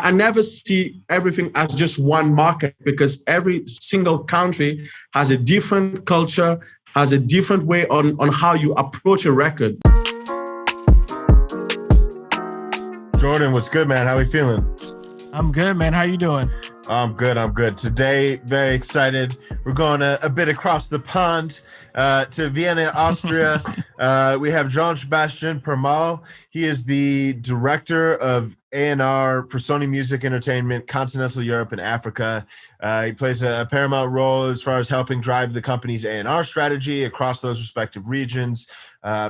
I never see everything as just one market, because every single country has a different culture, has a different way on how you approach a record. Jordan, what's good, man? How are we feeling? I'm good, man. How you doing? I'm good. Today, very excited. We're going a bit across the pond to Vienna, Austria. We have Jean-Sebastien Permal. He is the director of A&R for Sony Music Entertainment, Continental Europe and Africa. He plays a paramount role as far as helping drive the company's A&R strategy across those respective regions,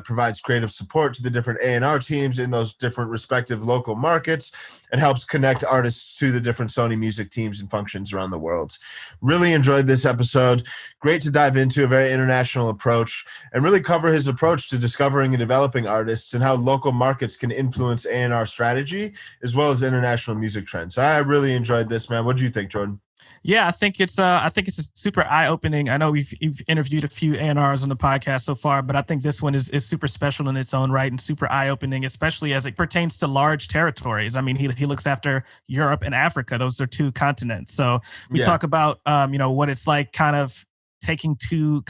provides creative support to the different A&R teams in those different respective local markets, and helps connect artists to the different Sony Music teams and functions around the world. Really enjoyed this episode. Great to dive into a very international approach and really cover his approach to discovering and developing artists and how local markets can influence A&R strategy as well as international music trends. So I really enjoyed this, man. What do you think, Jordan? Yeah, I think it's a super eye-opening. I know we've interviewed a few A&Rs on the podcast so far, but I think this one is super special in its own right and super eye-opening, especially as it pertains to large territories. I mean, he looks after Europe and Africa. Those are two continents. So we talk about what it's like kind of taking two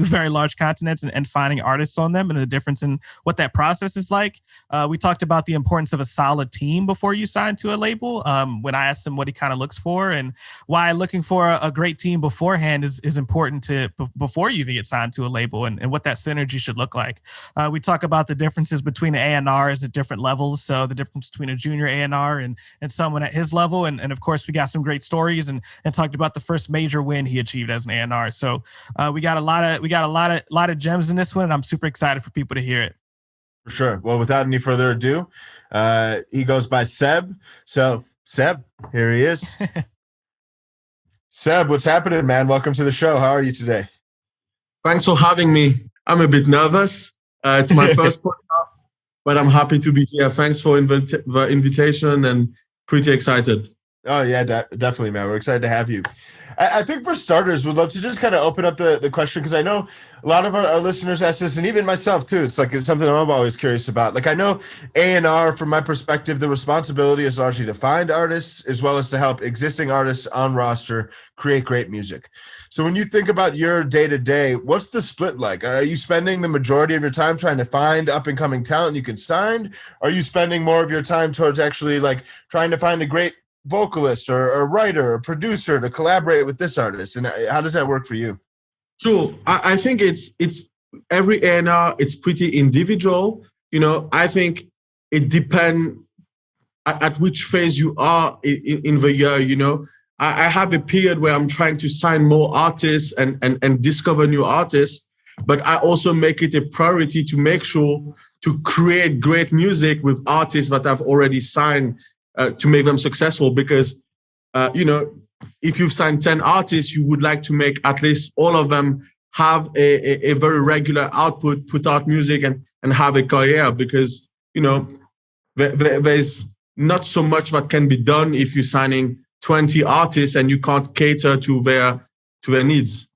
very large continents and finding artists on them and the difference in what that process is like. We talked about the importance of a solid team before you sign to a label. When I asked him what he kind of looks for and why looking for a great team beforehand is important before you get signed to a label and what that synergy should look like. We talk about the differences between A&Rs at different levels. So the difference between a junior A&R and someone at his level. And of course, we got some great stories and talked about the first major win he achieved as an A&R. So we got a lot of gems in this one, and I'm super excited for people to hear it. For sure. Well, without any further ado, he goes by Seb. So Seb, here he is. Seb, what's happening, man? Welcome to the show. How are you today? Thanks for having me. I'm a bit nervous. It's my first podcast, but I'm happy to be here. Thanks for the invitation and pretty excited. Oh, yeah, definitely, man. We're excited to have you. I think for starters, we'd love to just kind of open up the question, because I know a lot of our listeners ask this, and even myself too. It's something I'm always curious about. Like, I know A&R, from my perspective, the responsibility is largely to find artists as well as to help existing artists on roster create great music. So when you think about your day-to-day, what's the split like? Are you spending the majority of your time trying to find up-and-coming talent you can sign? Are you spending more of your time towards actually like trying to find a great vocalist or a writer or producer to collaborate with this artist? And how does that work for you? Sure. I think it's every A&R, it's pretty individual. I think it depends at which phase you are in the year. I have a period where I'm trying to sign more artists and discover new artists, but I also make it a priority to make sure to create great music with artists that I've already signed, to make them successful, because, if you've signed 10 artists, you would like to make at least all of them have a very regular output, put out music and have a career, because, there's not so much that can be done if you're signing 20 artists and you can't cater to their needs.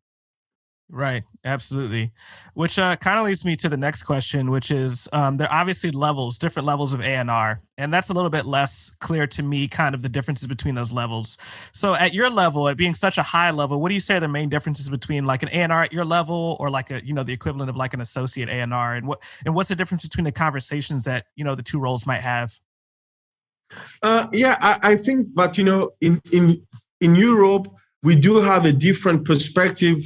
Right. Absolutely. Which kind of leads me to the next question, which is there are obviously different levels of A&R, and that's a little bit less clear to me, kind of the differences between those levels. So at your level, at being such a high level, what do you say are the main differences between like an A&R at your level or like the equivalent of like an associate A&R, and what's the difference between the conversations that, the two roles might have? I think that, in Europe, we do have a different perspective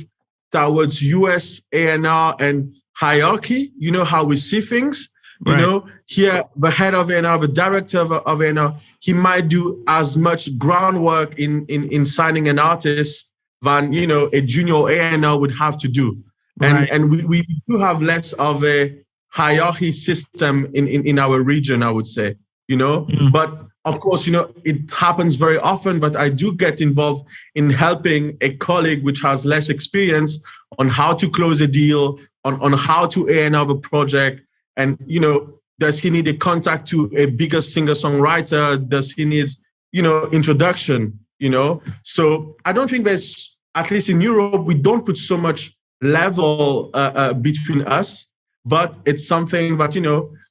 towards US A&R and hierarchy, how we see things. Right. Here, the head of A&R, the director of A&R, he might do as much groundwork in signing an artist than, a junior A&R would have to do. Right. And we do have less of a hierarchy system in our region, I would say, Mm-hmm. But of course, it happens very often, but I do get involved in helping a colleague which has less experience on how to close a deal, on how to A&R the project. And, does he need a contact to a bigger singer-songwriter? Does he need, introduction, So I don't think there's, at least in Europe, we don't put so much level between us. But it's something that,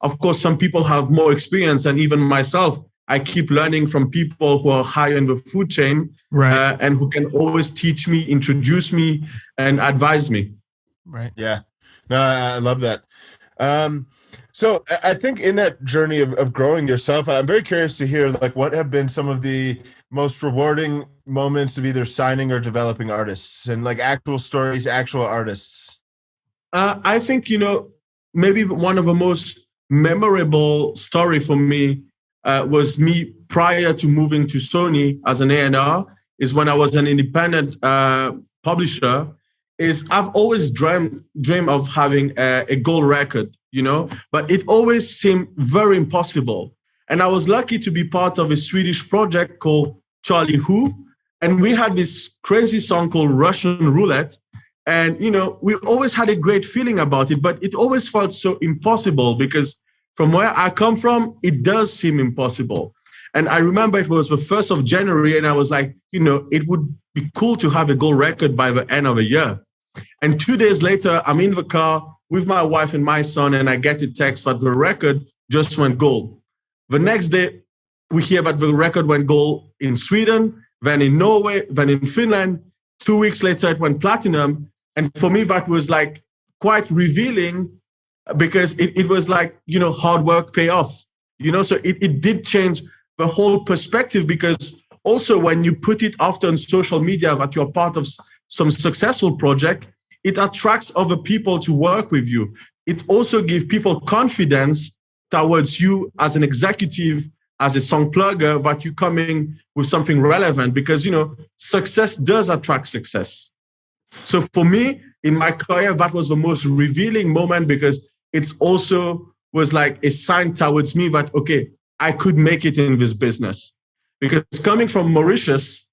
of course, some people have more experience, and even myself, I keep learning from people who are higher in the food chain, Right. and who can always teach me, introduce me, and advise me. Right. Yeah. No, I love that. So I think in that journey of growing yourself, I'm very curious to hear like what have been some of the most rewarding moments of either signing or developing artists, and like actual stories, actual artists. I think, maybe one of the most memorable story for me was me prior to moving to Sony as an A&R, is when I was an independent publisher. Is I've always dreamed of having a gold record, but it always seemed very impossible. And I was lucky to be part of a Swedish project called Charlie Who, and we had this crazy song called Russian Roulette. And, we always had a great feeling about it, but it always felt so impossible because from where I come from, it does seem impossible. And I remember it was the 1st of January and I was like, it would be cool to have a gold record by the end of the year. And 2 days later, I'm in the car with my wife and my son, and I get a text that the record just went gold. The next day, we hear that the record went gold in Sweden, then in Norway, then in Finland. 2 weeks later, it went platinum. And for me, that was like quite revealing because it was like, hard work pay off, so it did change the whole perspective, because also when you put it after on social media that you're part of some successful project, it attracts other people to work with you. It also gives people confidence towards you as an executive, as a song plugger, that you're coming with something relevant, because, success does attract success. So for me, in my career, that was the most revealing moment, because it's also was like a sign towards me that, okay, I could make it in this business. Because coming from Mauritius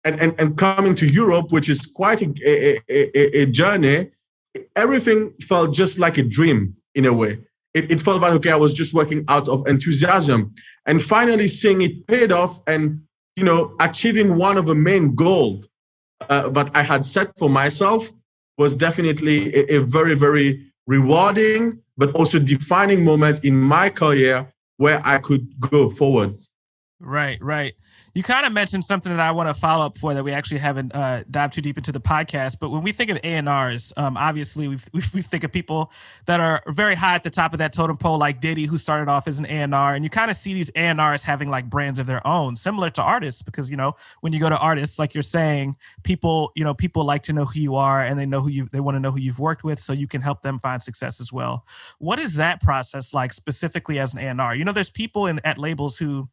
and coming to Europe, which is quite a journey, everything felt just like a dream in a way. It felt like, okay, I was just working out of enthusiasm. And finally seeing it paid off and, achieving one of the main goals that I had set for myself was definitely a very, very rewarding, but also defining moment in my career where I could go forward. Right. You kind of mentioned something that I want to follow up for that we actually haven't dived too deep into the podcast. But when we think of A&Rs, obviously we think of people that are very high at the top of that totem pole, like Diddy, who started off as an A&R. And you kind of see these A&Rs having like brands of their own, similar to artists, because, when you go to artists, like you're saying, people like to know who you are, and they want to know who you've worked with, so you can help them find success as well. What is that process like specifically as an A&R? There's people at labels who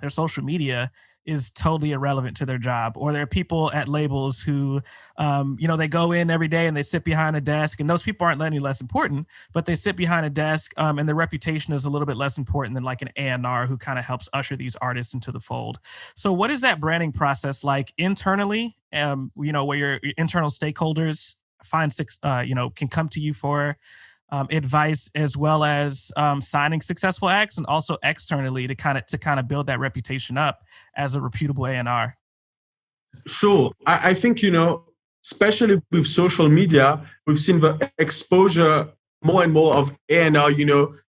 their social media is totally irrelevant to their job, or there are people at labels who, they go in every day and they sit behind a desk, and those people aren't any less important, but they sit behind a desk, and their reputation is a little bit less important than like an A&R who kind of helps usher these artists into the fold. So what is that branding process like internally, where your internal stakeholders can come to you for advice, as well as signing successful acts, and also externally to kind of build that reputation up as a reputable A&R? Sure. I think, especially with social media, we've seen the exposure more and more of A&R,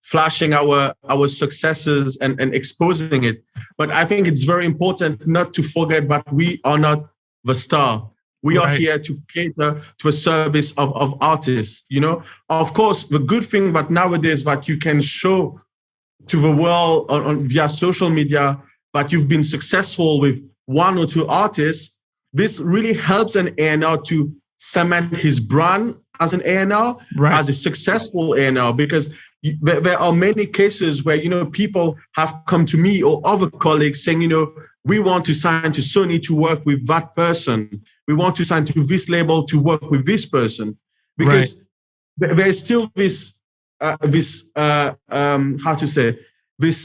flashing our successes and exposing it. But I think it's very important not to forget that we are not the star. We are here to cater to a service of artists, Of course, the good thing that nowadays that you can show to the world via social media that you've been successful with one or two artists, this really helps an A&R to cement his brand as an A&R, as a successful A&R, because there are many cases where, people have come to me or other colleagues saying, we want to sign to Sony to work with that person. We want to sign to this label to work with this person. Because there's still this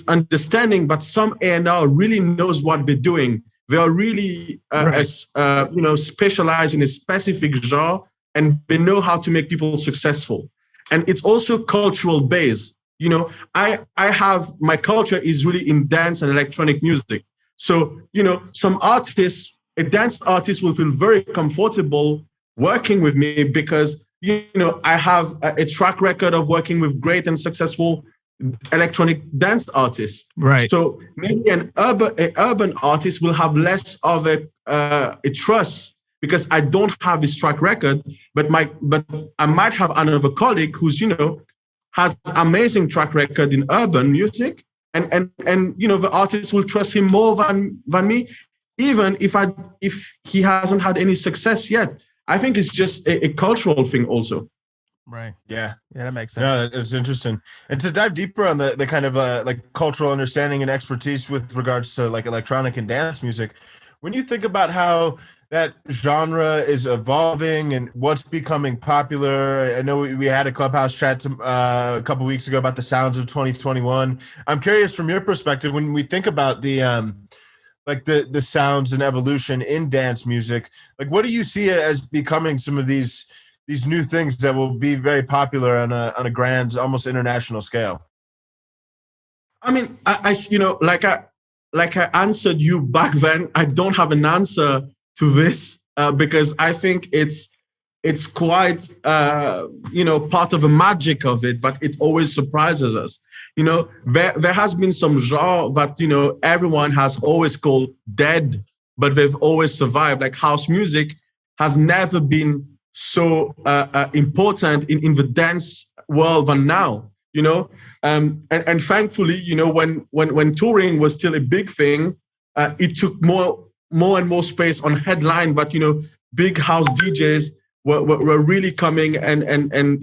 understanding that some A&R really knows what they're doing. They are really, specialized in a specific genre, and they know how to make people successful. And it's also cultural based. I have, my culture is really in dance and electronic music. So, some artists, a dance artist will feel very comfortable working with me because, I have a track record of working with great and successful electronic dance artist. Right. So maybe an urban artist will have less of a trust because I don't have this track record, but I might have another colleague who's, has amazing track record in urban music, and the artist will trust him more than me, even if he hasn't had any success yet. I think it's just a cultural thing also. Right. Yeah, that makes sense. Yeah, it's interesting. And to dive deeper on the kind of like cultural understanding and expertise with regards to like electronic and dance music, when you think about how that genre is evolving and what's becoming popular, I know we had a Clubhouse chat a couple weeks ago about the sounds of 2021. I'm curious from your perspective, when we think about the like the sounds and evolution in dance music, like what do you see as becoming some of these new things that will be very popular on a grand, almost international scale? I mean, I like I answered you back then. I don't have an answer to this because I think it's quite part of the magic of it, but it always surprises us. There has been some genre that everyone has always called dead, but they've always survived. Like house music has never been so important in the dance world than now, and thankfully, when touring was still a big thing, it took more and more space on headline, but big house DJs were really coming and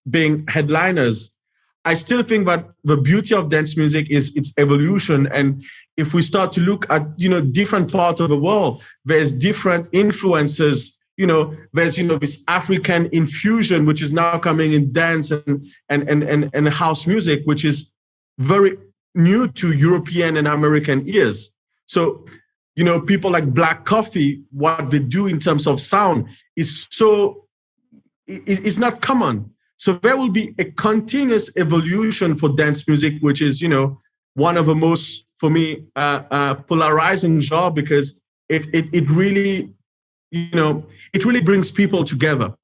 being headliners. I still think that the beauty of dance music is its evolution, and if we start to look at different parts of the world, there's different influences. There's this African infusion which is now coming in dance and house music, which is very new to European and American ears. So people like Black Coffee, what they do in terms of sound is not common. So there will be a continuous evolution for dance music, which is one of the most, for me, polarizing genre, because it really it really brings people together,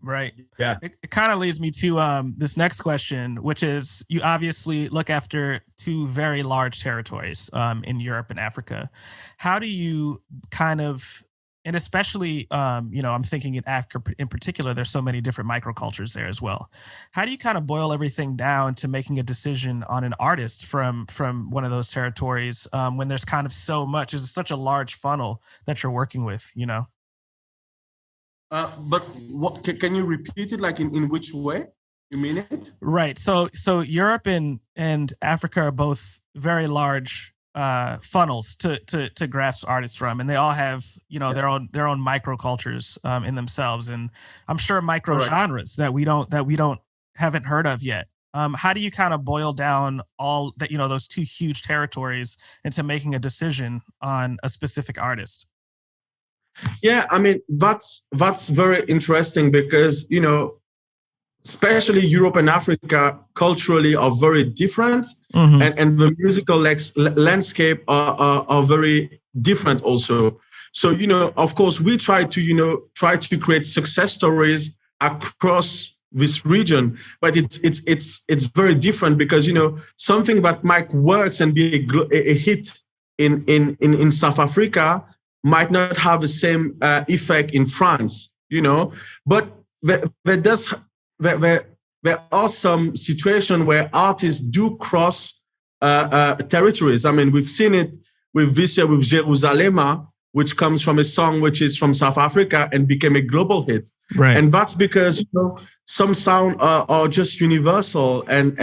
Right. Yeah. It kind of leads me to this next question, which is, you obviously look after two very large territories in Europe and Africa. How do you kind of, and especially, I'm thinking in Africa in particular, there's so many different microcultures there as well. How do you kind of boil everything down to making a decision on an artist from one of those territories when there's kind of so much, it's such a large funnel that you're working with, But what can you repeat it? Like in which way you mean it? Right. So Europe and Africa are both very large funnels to grasp artists from, and they all have their own microcultures in themselves, and I'm sure micro genres that we haven't heard of yet. How do you kind of boil down all that those two huge territories into making a decision on a specific artist? Yeah, I mean that's very interesting because especially Europe and Africa culturally are very different, and the musical landscape are very different also. So of course, we try to create success stories across this region, but it's very different because something that might work and be a hit in South Africa might not have the same effect in France, but there are some situations where artists do cross territories. I mean, we've seen it with this year with Jerusalema, which comes from a song which is from South Africa and became a global hit. Right. And that's because some sound are just universal, and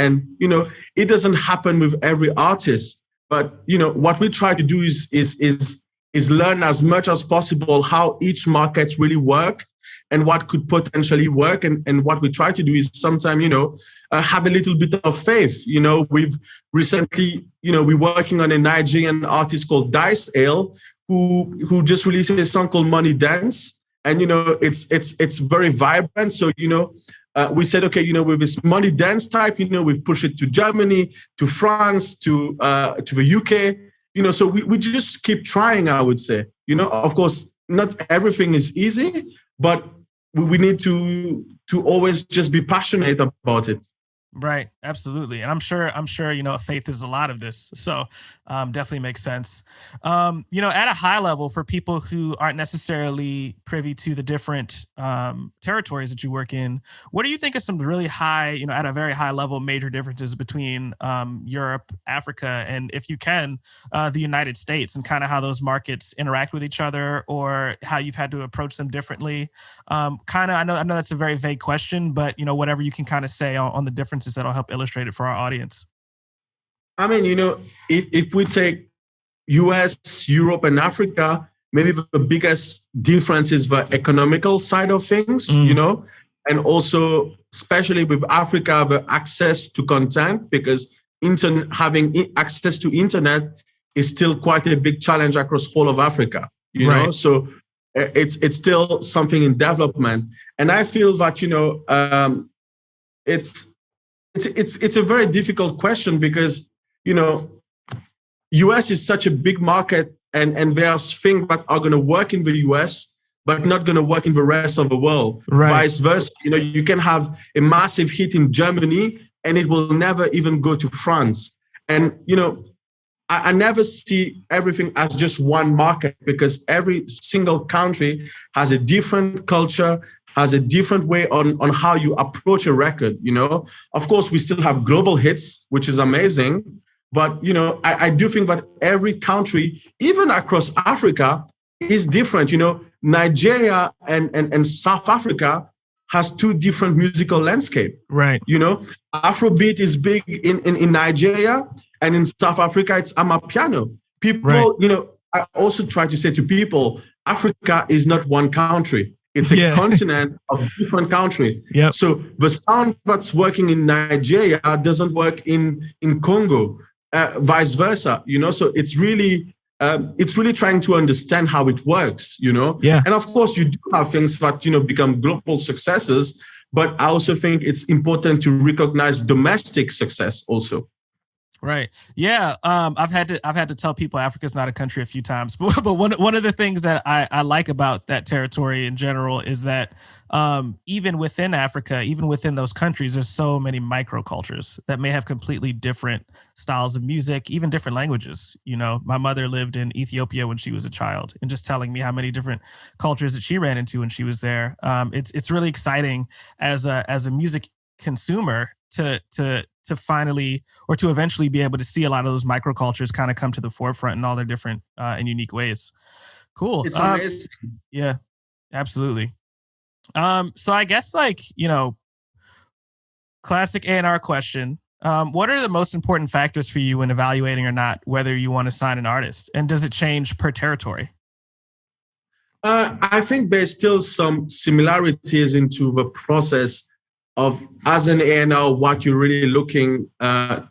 it doesn't happen with every artist. But what we try to do is learn as much as possible how each market really work and what could potentially work. And what we try to do is sometimes, have a little bit of faith. We've recently, we're working on a Nigerian artist called Dice Ale, who just released a song called Money Dance. And, it's very vibrant. So, we said, okay, with this Money Dance type, we've pushed it to Germany, to France, to the UK. So we just keep trying, I would say. Of course, not everything is easy, but we need to always just be passionate about it. Right. Absolutely. And I'm sure, faith is a lot of this. So definitely makes sense. At a high level for people who aren't necessarily privy to the different territories that you work in, what do you think are some really high, at a very high level, major differences between Europe, Africa, and if you can, the United States, and kind of how those markets interact with each other, or how you've had to approach them differently? I know that's a very vague question, but whatever you can kind of say on the differences that'll help illustrate it for our audience. I mean, if we take US, Europe, and Africa, maybe the biggest difference is the economical side of things, and also, especially with Africa, the access to content, because having access to internet is still quite a big challenge across whole of Africa, know? So it's still something in development. And I feel that, it's a very difficult question because, US is such a big market, and there's things that are going to work in the US, but not going to work in the rest of the world. Right. Vice versa. You can have a massive hit in Germany and it will never even go to France. And, I never see everything as just one market, because every single country has a different culture, has a different way on how you approach a record, Of course, we still have global hits, which is amazing. But, I do think that every country, even across Africa, is different. Nigeria and South Africa has two different musical landscape. Right. Afrobeat is big in Nigeria, and in South Africa, it's Amapiano. People, right. I also try to say to people, Africa is not one country. It's a continent of different countries. Yep. So the sound that's working in Nigeria doesn't work in Congo, vice versa. So it's really trying to understand how it works. Yeah. And of course, you do have things that become global successes, but I also think it's important to recognize domestic success also. Right. Yeah. I've had to tell people Africa's not a country a few times, but one of the things that I like about that territory in general is that even within Africa, even within those countries, there's so many microcultures that may have completely different styles of music, even different languages. My mother lived in Ethiopia when she was a child, and just telling me how many different cultures that she ran into when she was there. It's really exciting as a music consumer to finally, or to eventually be able to see a lot of those microcultures kind of come to the forefront in all their different and unique ways. Cool. It's amazing. Yeah, absolutely. So I guess classic A&R question. What are the most important factors for you when evaluating or not whether you want to sign an artist? And does it change per territory? I think there's still some similarities into the process of, as an A&R, what you're really looking at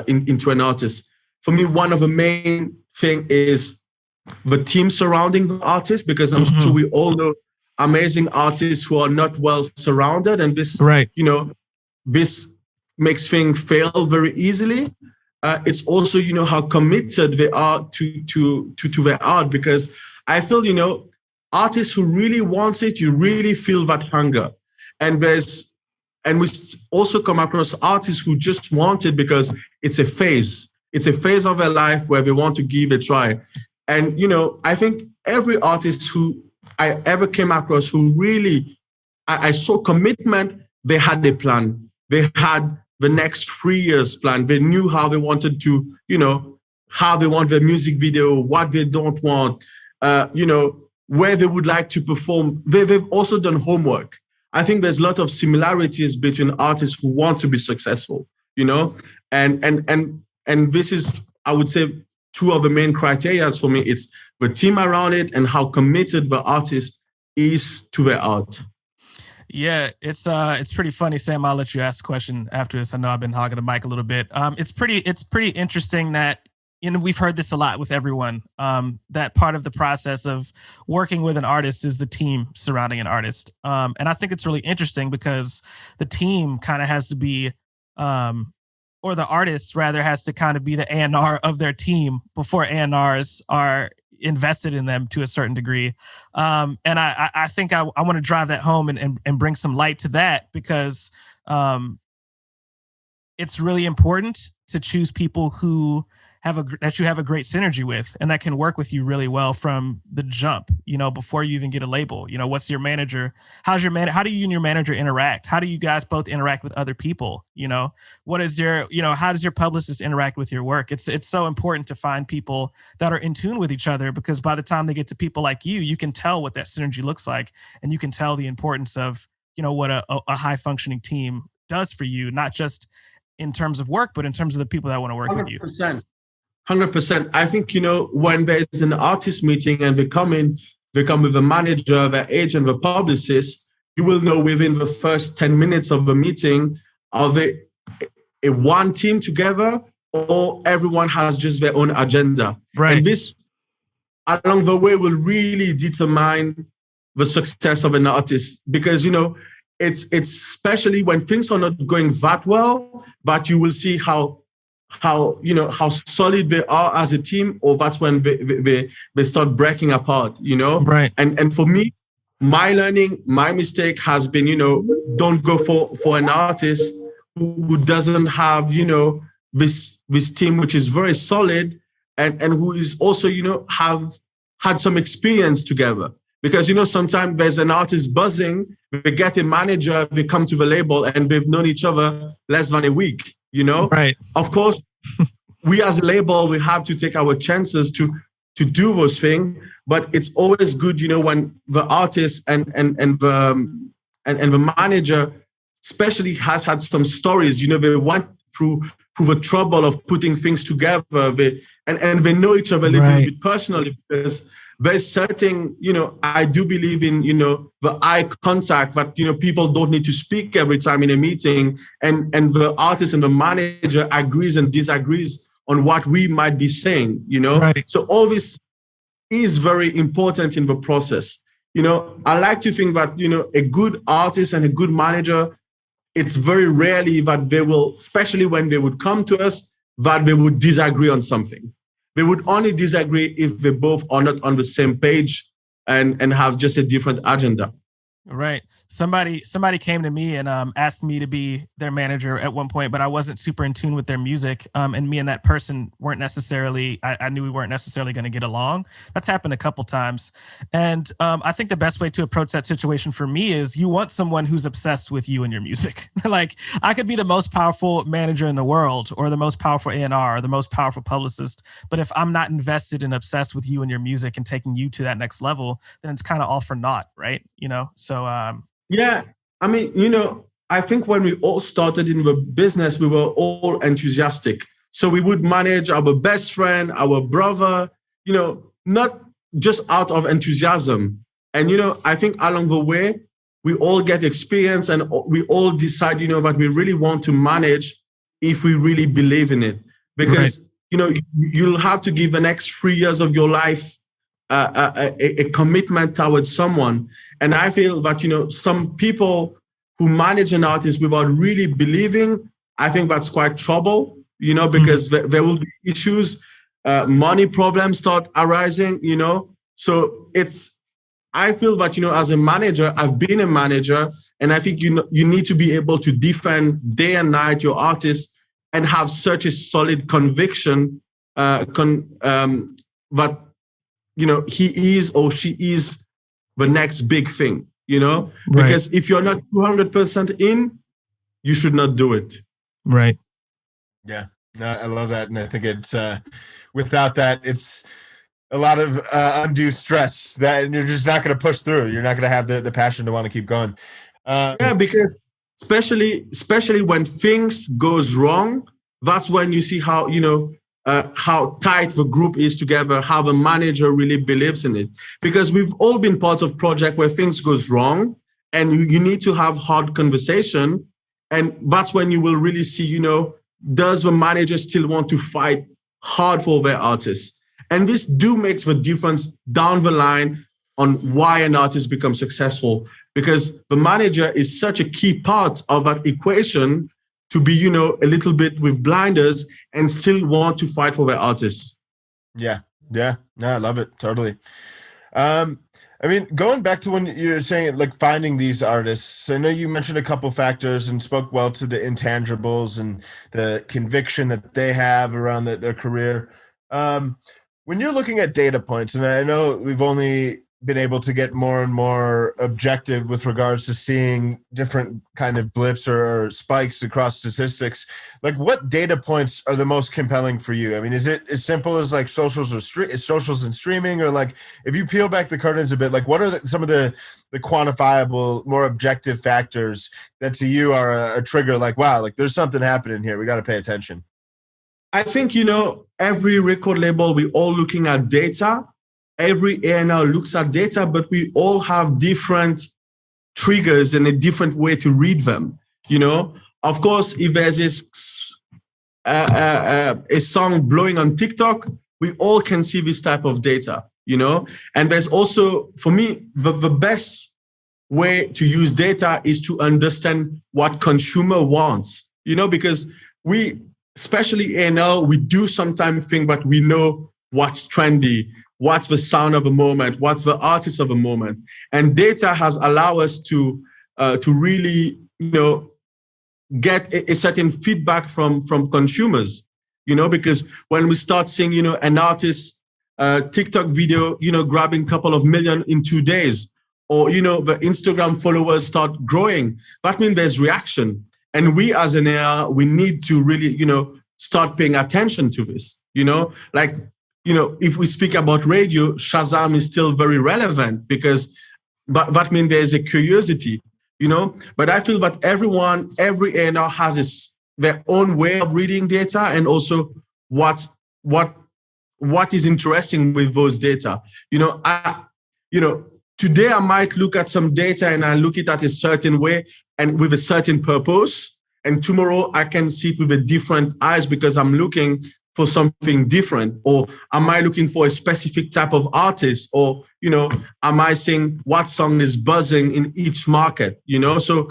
into an artist. For me, one of the main thing is the team surrounding the artist, because I'm sure we all know amazing artists who are not well surrounded, and this, right. This makes things fail very easily. It's also, how committed they are to their art, because I feel, artists who really wants it, you really feel that hunger. And we also come across artists who just want it because it's a phase. It's a phase of their life where they want to give it a try. And, I think every artist who I ever came across who really, I saw commitment, they had a plan. They had the next 3 years plan. They knew how they wanted to, how they want their music video, what they don't want, where they would like to perform. They've also done homework. I think there's a lot of similarities between artists who want to be successful, and this is, I would say, two of the main criteria for me. It's the team around it and how committed the artist is to their art. Yeah, it's pretty funny, Sam. I'll let you ask a question after this. I know I've been hogging the mic a little bit. It's pretty interesting that, we've heard this a lot with everyone, that part of the process of working with an artist is the team surrounding an artist. And I think it's really interesting because the team kind of has to be, or the artist rather has to kind of be the A&R of their team before A&Rs are invested in them to a certain degree. And I think I want to drive that home and bring some light to that, because it's really important to choose people who that you have a great synergy with and that can work with you really well from the jump, before you even get a label. What's your manager? How do you and your manager interact? How do you guys both interact with other people? What is your, how does your publicist interact with your work? It's so important to find people that are in tune with each other, because by the time they get to people like you can tell what that synergy looks like, and you can tell the importance of, what a high functioning team does for you, not just in terms of work, but in terms of the people that want to work 100%. with you. 100%. I think, when there's an artist meeting and they come with a manager, the agent, the publicist, you will know within the first 10 minutes of the meeting, are they a one team together or everyone has just their own agenda? Right. And this, along the way, will really determine the success of an artist, because, it's especially when things are not going that well, that you will see how solid they are as a team, or that's when they start breaking apart, Right. And for me, my mistake has been, don't go for an artist who doesn't have, this team which is very solid and who is also, have had some experience together. Because, sometimes there's an artist buzzing, they get a manager, they come to the label and they've known each other less than a week, Right. Of course, we as a label, we have to take our chances to do those things, but it's always good, when the artist and the manager especially has had some stories, they went through the trouble of putting things together, and they know each other a little bit personally, because there's certain, I do believe in, the eye contact, that, people don't need to speak every time in a meeting, and the artist and the manager agrees and disagrees on what we might be saying, Right. So all this is very important in the process. I like to think that, a good artist and a good manager, it's very rarely that they will, especially when they would come to us, that they would disagree on something. They would only disagree if they both are not on the same page and have just a different agenda. Right. Somebody came to me and asked me to be their manager at one point, but I wasn't super in tune with their music. And me and that person weren't necessarily, I knew we weren't necessarily going to get along. That's happened a couple times. And I think the best way to approach that situation for me is you want someone who's obsessed with you and your music. Like, I could be the most powerful manager in the world, or the most powerful A&R, or the most powerful publicist. But if I'm not invested and obsessed with you and your music and taking you to that next level, then it's kind of all for naught, right? So, yeah, I mean, I think when we all started in the business, we were all enthusiastic. So we would manage our best friend, our brother, not just out of enthusiasm. And, I think along the way, we all get experience and we all decide, that we really want to manage if we really believe in it. Because, you'll have to give the next 3 years of your life a commitment towards someone. And I feel that, some people who manage an artist without really believing, I think that's quite trouble, because there will be issues, money problems start arising, So I feel that, as a manager, I've been a manager, and I think, you need to be able to defend day and night your artist and have such a solid conviction that, he is or she is the next big thing, Right. Because if you're not 200% in, you should not do it. Right. Yeah, no, I love that. And I think it's, without that, it's a lot of undue stress that you're just not going to push through. You're not going to have the passion to want to keep going. Yeah, because especially when things goes wrong, that's when you see how, how tight the group is together, how the manager really believes in it. Because we've all been part of project where things goes wrong and you need to have hard conversation. And that's when you will really see, does the manager still want to fight hard for their artists? And this makes the difference down the line on why an artist becomes successful, because the manager is such a key part of that equation to be, a little bit with blinders and still want to fight for their artists. Yeah. No, I love it. Totally. I mean, going back to when you were saying like finding these artists, I know you mentioned a couple factors and spoke well to the intangibles and the conviction that they have around their career. When you're looking at data points, and I know we've only been able to get more and more objective with regards to seeing different kind of blips or spikes across statistics, like what data points are the most compelling for you? I mean, is it as simple as like socials and streaming, or like if you peel back the curtains a bit, like what are some of the quantifiable, more objective factors that to you are a trigger, like, wow, like there's something happening here, we got to pay attention? I think, every record label, we're all looking at data. Every A&R looks at data, but we all have different triggers and a different way to read them. Of course, if there's a song blowing on TikTok, we all can see this type of data, and there's also, for me, the best way to use data is to understand what consumer wants, because we, especially A&R, we do sometimes think that we know what's trendy, what's the sound of a moment, what's the artist of a moment. And data has allowed us to really, get a certain feedback from consumers, because when we start seeing, an artist TikTok video, grabbing a couple of million in 2 days, or, the Instagram followers start growing, that means there's reaction. And we as an AR, we need to really, start paying attention to this, if we speak about radio, Shazam is still very relevant because that means there's a curiosity, but I feel that every A&R has their own way of reading data, and also what is interesting with those data. Today I might look at some data and I look at it a certain way and with a certain purpose, and tomorrow I can see it with a different eyes because I'm looking for something different, or am I looking for a specific type of artist, or am I saying what song is buzzing in each market? So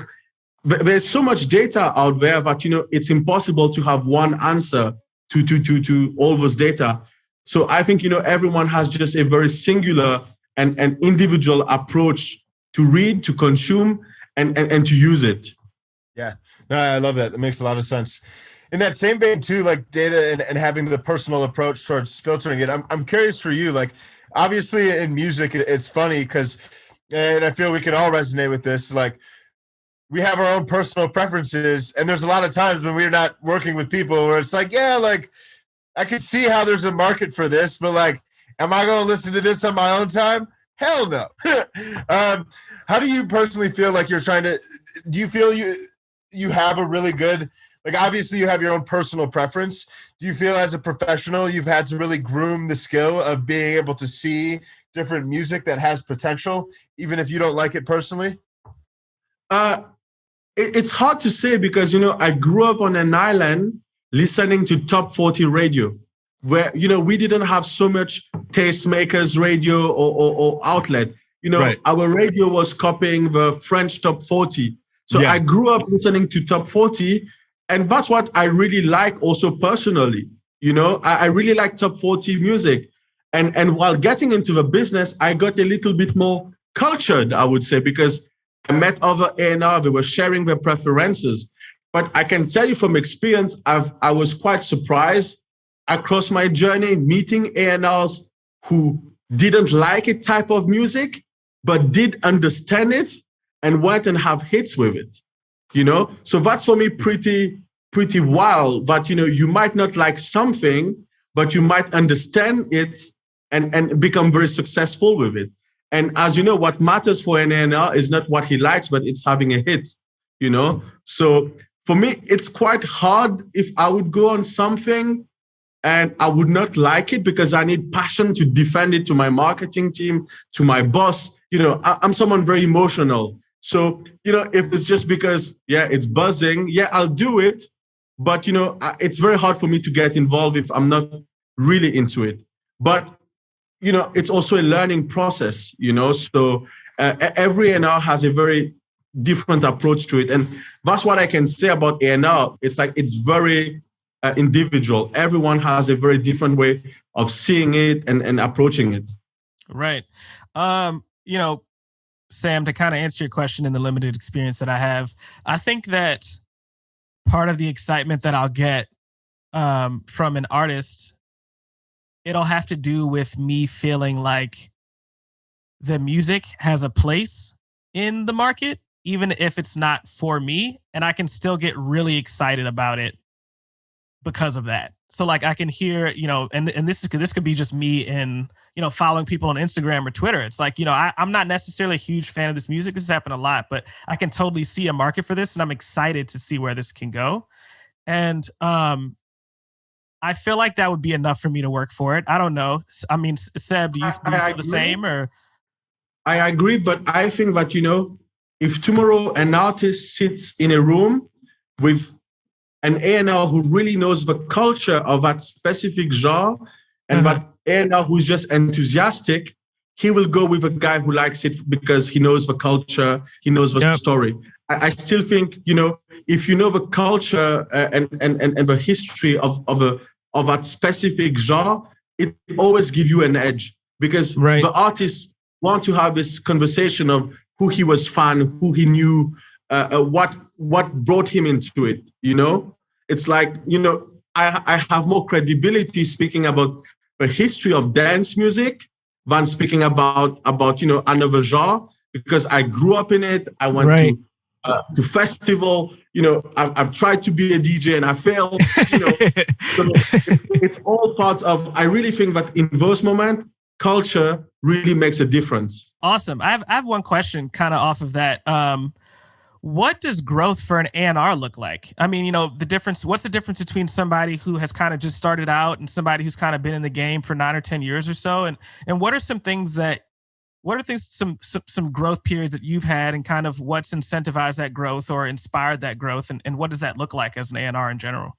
there's so much data out there that it's impossible to have one answer to all those data. So I think everyone has just a very singular and individual approach to read, to consume, and to use it. Yeah, no, I love that. That makes a lot of sense. In that same vein too, like data and having the personal approach towards filtering it, I'm curious for you, like obviously in music, it's funny because, and I feel we can all resonate with this, like we have our own personal preferences, and there's a lot of times when we're not working with people where it's like, yeah, like I can see how there's a market for this, but like, am I going to listen to this on my own time? Hell no. How do you personally feel like you're trying to, do you feel you have a really good, like obviously you have your own personal preference. Do you feel as a professional you've had to really groom the skill of being able to see different music that has potential, even if you don't like it personally? It's hard to say because, I grew up on an island listening to top 40 radio where, we didn't have so much tastemakers radio or outlet. Right. Our radio was copying the French top 40. So yeah. I grew up listening to top 40. And that's what I really like also personally. I really like top 40 music. And while getting into the business, I got a little bit more cultured, I would say, because I met other A&R, they were sharing their preferences. But I can tell you from experience, I was quite surprised across my journey meeting A&Rs who didn't like a type of music, but did understand it and went and have hits with it. So that's for me pretty wild, but you might not like something, but you might understand it and become very successful with it. And as you know, what matters for an A&R is not what he likes, but it's having a hit, So for me, it's quite hard if I would go on something and I would not like it because I need passion to defend it to my marketing team, to my boss. I'm someone very emotional. So, if it's just because, it's buzzing, I'll do it. But, it's very hard for me to get involved if I'm not really into it. But, it's also a learning process, So every A&R has a very different approach to it. And that's what I can say about A&R. It's like, it's very individual. Everyone has a very different way of seeing it and approaching it. Right. You know, Sam, to kind of answer your question in the limited experience that I have, I think that part of the excitement that I'll get from an artist, it'll have to do with me feeling like the music has a place in the market, even if it's not for me, and I can still get really excited about it because of that. So like I can hear, you know, and this could be just me in, you know, following people on Instagram or Twitter. It's like, you know, I'm not necessarily a huge fan of this music. This has happened a lot, but I can totally see a market for this, and I'm excited to see where this can go. And I feel like that would be enough for me to work for it. I don't know. I mean, Seb, do you feel the same? Or I agree, but I think that, you know, if tomorrow an artist sits in a room with an A&R who really knows the culture of that specific genre, and that A&R who's just enthusiastic, he will go with a guy who likes it because he knows the culture, he knows the story. I still think, you know, if you know the culture and the history of that specific genre, it always gives you an edge, because the artists want to have this conversation of who he was fan, who he knew, what brought him into it. You know, it's like, you know, I have more credibility speaking about the history of dance music than speaking about you know, another genre, because I grew up in it. I went to festival. You know, I've tried to be a DJ and I failed. You know, so it's all parts of. I really think that in those moments, culture really makes a difference. Awesome. I have one question kind of off of that. What does growth for an A&R look like? I mean, you know, what's the difference between somebody who has kind of just started out and somebody who's kind of been in the game for 9 or 10 years or so? And what are some growth periods that you've had, and kind of what's incentivized that growth or inspired that growth? And what does that look like as an A&R in general?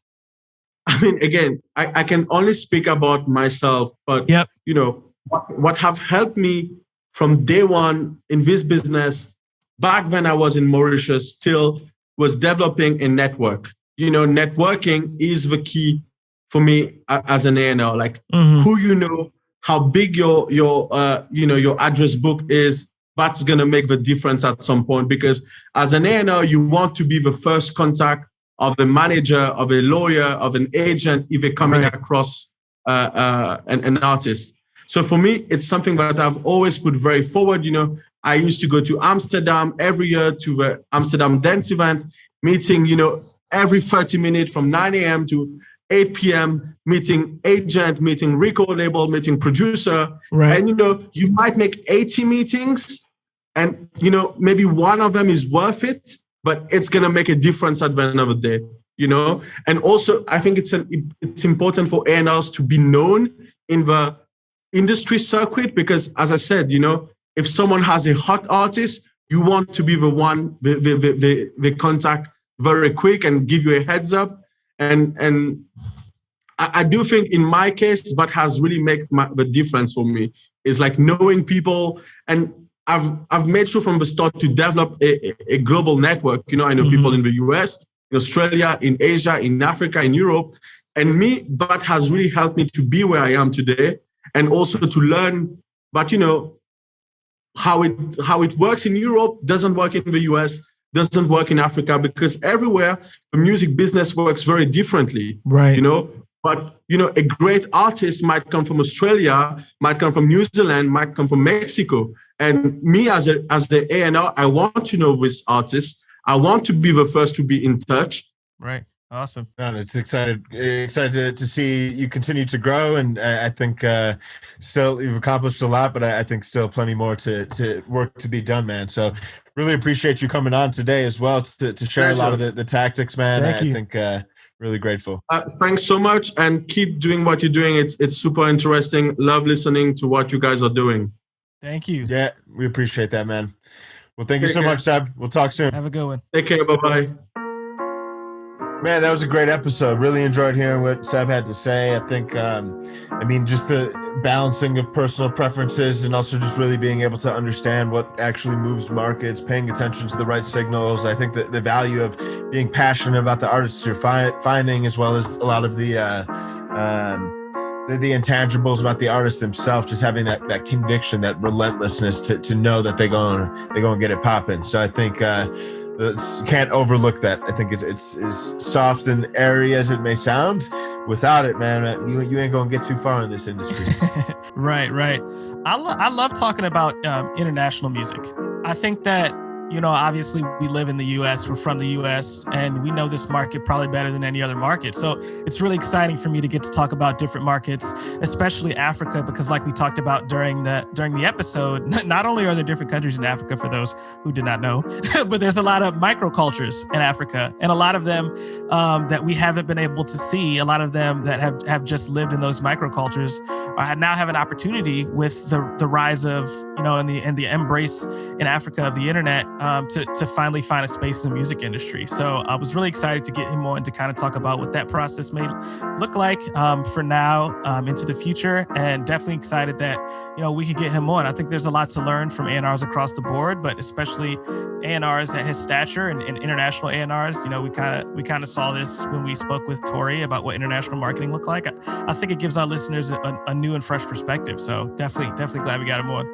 I mean, again, I can only speak about myself, but you know, what have helped me from day one in this business, back when I was in Mauritius, still was developing a network. You know, networking is the key for me as an A&R. Like who you know, how big your address book is. That's gonna make the difference at some point, because as an A&R, you want to be the first contact of a manager, of a lawyer, of an agent if they're coming across an artist. So for me, it's something that I've always put very forward. You know, I used to go to Amsterdam every year to the Amsterdam dance event, meeting, you know, every 30 minutes from 9 a.m. to 8 p.m., meeting agent, meeting record label, meeting producer. And, you know, you might make 80 meetings and, you know, maybe one of them is worth it, but it's going to make a difference at the end of the day, you know? And also, I think it's important for A&Rs to be known in the industry circuit, because as I said, you know, if someone has a hot artist, you want to be the one, the contact very quick and give you a heads up. And I do think in my case, what has really made the difference for me is like knowing people. And I've made sure from the start to develop a global network. You know, I know people in the US, in Australia, in Asia, in Africa, in Europe. And me, that has really helped me to be where I am today. And also to learn that, you know, how it works in Europe doesn't work in the US, doesn't work in Africa, because everywhere the music business works very differently. You know, but, you know, a great artist might come from Australia, might come from New Zealand, might come from Mexico. And me as the A&R, I want to know this artist. I want to be the first to be in touch. Awesome. No, it's excited to see you continue to grow, and I think still you've accomplished a lot, but I think still plenty more to work to be done, man. So really appreciate you coming on today as well to share a lot of the tactics, man. I think really grateful. Thanks so much, and keep doing what you're doing. It's super interesting. Love listening to what you guys are doing. Thank you. Yeah, we appreciate that, man. Well, thank you so much, Seb. We'll talk soon. Have a good one. Take care. Bye-bye. Man, that was a great episode. Really enjoyed hearing what Seb had to say. I think, I mean, just the balancing of personal preferences and also just really being able to understand what actually moves markets, paying attention to the right signals. I think that the value of being passionate about the artists you're finding, as well as a lot of the the intangibles about the artist themselves, just having that conviction, that relentlessness to know that they're gonna get it popping. So I think you can't overlook that. I think it's as soft and airy as it may sound. Without it, man, you ain't gonna get too far in this industry. Right. I love talking about international music. I think that, obviously we live in the US, we're from the US, and we know this market probably better than any other market. So it's really exciting for me to get to talk about different markets, especially Africa, because like we talked about during the episode, not only are there different countries in Africa, for those who did not know, but there's a lot of microcultures in Africa, and a lot of them that we haven't been able to see, a lot of them that have just lived in those microcultures now have an opportunity with the rise of, and the embrace in Africa of the internet, to finally find a space in the music industry. So I was really excited to get him on to kind of talk about what that process may look like for now into the future, and definitely excited that, we could get him on. I think there's a lot to learn from A&Rs across the board, but especially A&Rs at his stature and international A&Rs. We kind of saw this when we spoke with Tori about what international marketing looked like. I think it gives our listeners a new and fresh perspective. So definitely glad we got him on.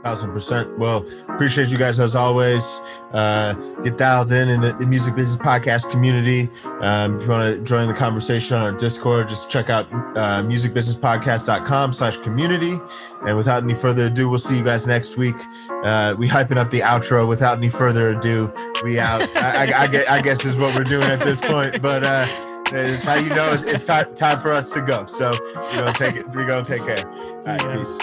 1000%. Well, appreciate you guys as always. Get dialed in the Music Business Podcast community. If you want to join the conversation on our Discord, just check out musicbusinesspodcast.com/community. And without any further ado, we'll see you guys next week. We hyping up the outro. Without any further ado, we out. I guess is what we're doing at this point. But it's how it's time for us to go. So we're gonna take care. All right, peace.